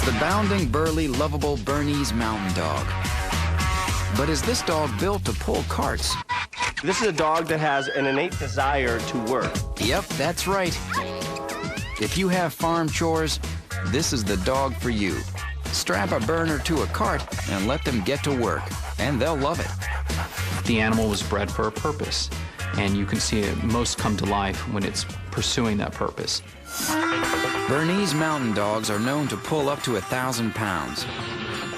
the bounding, burly, lovable Bernese Mountain Dog. But is this dog built to pull carts? This is a dog that has an innate desire to work. Yep, that's right. If you have farm chores, this is the dog for you. Strap a burner to a cart and let them get to work, and they'll love it. The animal was bred for a purpose, and you can see it most come to life when it's pursuing that purpose. Bernese Mountain Dogs are known to pull up to 1,000 pounds.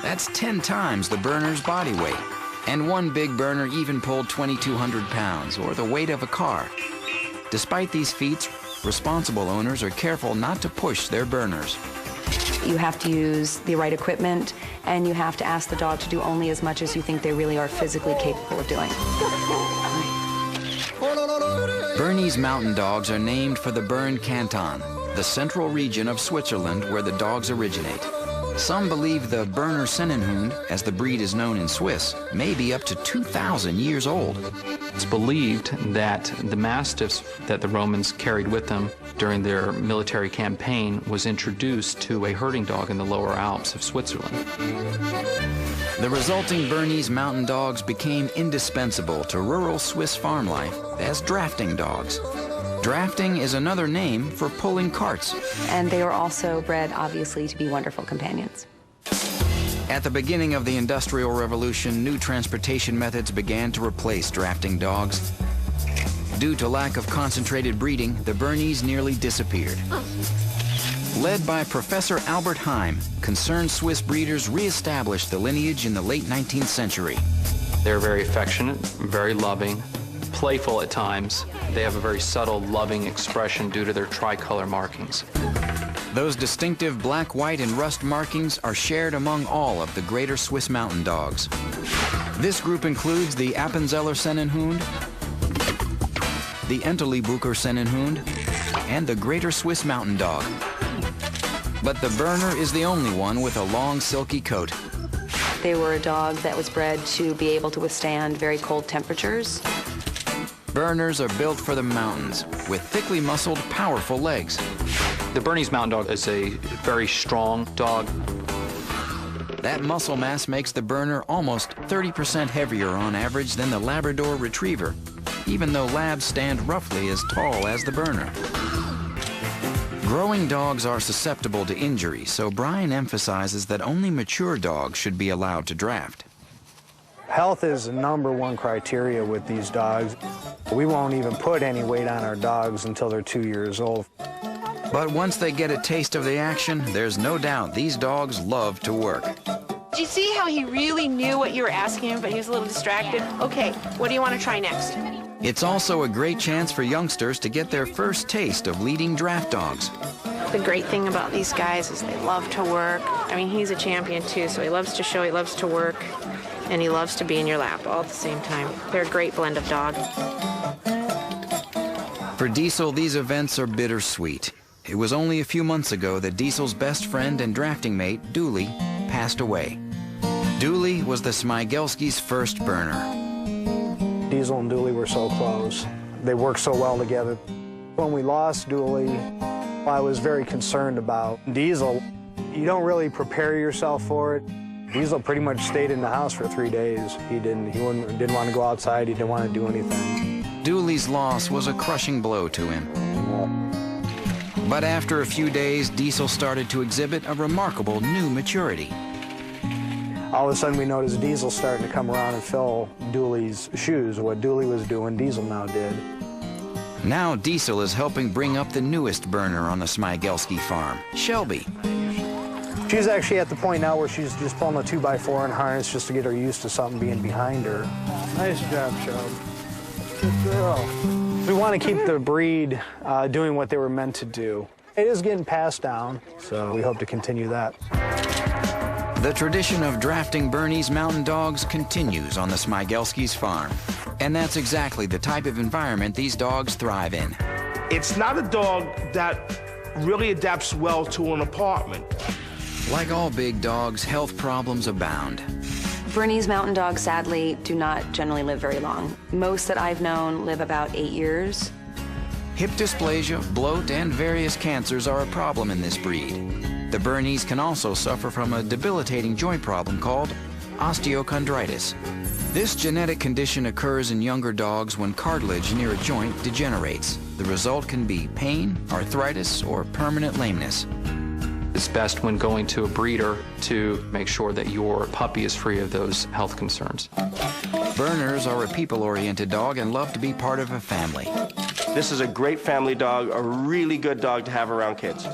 That's 10 times the burner's body weight. And one big burner even pulled 2,200 pounds, or the weight of a car. Despite these feats, responsible owners are careful not to push their burners. You have to use the right equipment, and you have to ask the dog to do only as much as you think they really are physically capable of doing. Bernese Mountain Dogs are named for the Bern Canton, the central region of Switzerland where the dogs originate. Some believe the Berner Sennenhund, as the breed is known in Swiss, may be up to 2,000 years old. It's believed that the Mastiffs that the Romans carried with them during their military campaign was introduced to a herding dog in the lower Alps of Switzerland. The resulting Bernese Mountain Dogs became indispensable to rural Swiss farm life as drafting dogs. Drafting is another name for pulling carts. And they are also bred, obviously, to be wonderful companions. At the beginning of the Industrial Revolution, new transportation methods began to replace drafting dogs. Due to lack of concentrated breeding, the Bernese nearly disappeared. Led by Professor Albert Heim, concerned Swiss breeders re-established the lineage in the late 19th century. They're very affectionate, very loving, playful at times. They have a very subtle, loving expression due to their tricolor markings. Those distinctive black, white, and rust markings are shared among all of the greater Swiss Mountain Dogs. This group includes the Appenzeller Sennenhund, the Entlebucher Sennenhund, and the Greater Swiss Mountain Dog. But the Berner is the only one with a long, silky coat. They were a dog that was bred to be able to withstand very cold temperatures. Berners are built for the mountains, with thickly muscled, powerful legs. The Bernese Mountain Dog is a very strong dog. That muscle mass makes the Berner almost 30% heavier on average than the Labrador Retriever, even though Labs stand roughly as tall as the Berner. Growing dogs are susceptible to injury, so Brian emphasizes that only mature dogs should be allowed to draft. Health is the #1 criteria with these dogs. We won't even put any weight on our dogs until they're 2 years old. But once they get a taste of the action, there's no doubt these dogs love to work. Did you see how he really knew what you were asking him, but he was a little distracted? Okay, what do you want to try next? It's also a great chance for youngsters to get their first taste of leading draft dogs. The great thing about these guys is they love to work. I mean, he's a champion too, so he loves to show, he loves to work, and he loves to be in your lap all at the same time. They're a great blend of dog. For Diesel, these events are bittersweet. It was only a few months ago that Diesel's best friend and drafting mate, Dooley, passed away. Dooley was the Smygelski's first Berner. Diesel and Dooley were so close. They worked so well together. When we lost Dooley, I was very concerned about Diesel. You don't really prepare yourself for it. Diesel pretty much stayed in the house for 3 days. He didn't want to go outside. He didn't want to do anything. Dooley's loss was a crushing blow to him. But after a few days, Diesel started to exhibit a remarkable new maturity. All of a sudden, we noticed Diesel starting to come around and fill Dooley's shoes. What Dooley was doing, Diesel now did. Now Diesel is helping bring up the newest Berner on the Smygelski farm, Shelby. She's actually at the point now where she's just pulling a 2x4 in harness just to get her used to something being behind her. Nice job, Shelby. Good girl. We want to keep the breed doing what they were meant to do. It is getting passed down, so we hope to continue that. The tradition of drafting Bernese Mountain Dogs continues on the Smygelski's farm. And that's exactly the type of environment these dogs thrive in. It's not a dog that really adapts well to an apartment. Like all big dogs, health problems abound. Bernese Mountain Dogs, sadly, do not generally live very long. Most that I've known live about 8 years. Hip dysplasia, bloat, and various cancers are a problem in this breed. The Bernese can also suffer from a debilitating joint problem called osteochondritis. This genetic condition occurs in younger dogs when cartilage near a joint degenerates. The result can be pain, arthritis, or permanent lameness. It's best when going to a breeder to make sure that your puppy is free of those health concerns. Berners are a people-oriented dog and love to be part of a family. This is a great family dog, a really good dog to have around kids.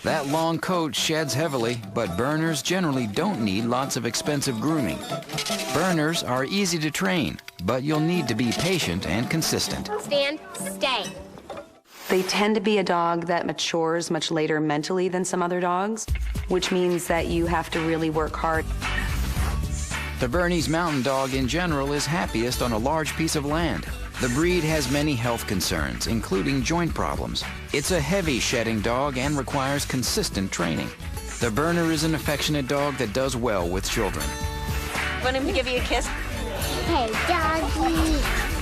That long coat sheds heavily, but Berners generally don't need lots of expensive grooming. Berners are easy to train, but you'll need to be patient and consistent. Stand, stay. They tend to be a dog that matures much later mentally than some other dogs, which means that you have to really work hard. The Bernese Mountain Dog in general is happiest on a large piece of land. The breed has many health concerns, including joint problems. It's a heavy shedding dog and requires consistent training. The Berner is an affectionate dog that does well with children. Want him to give you a kiss? Hey, doggy.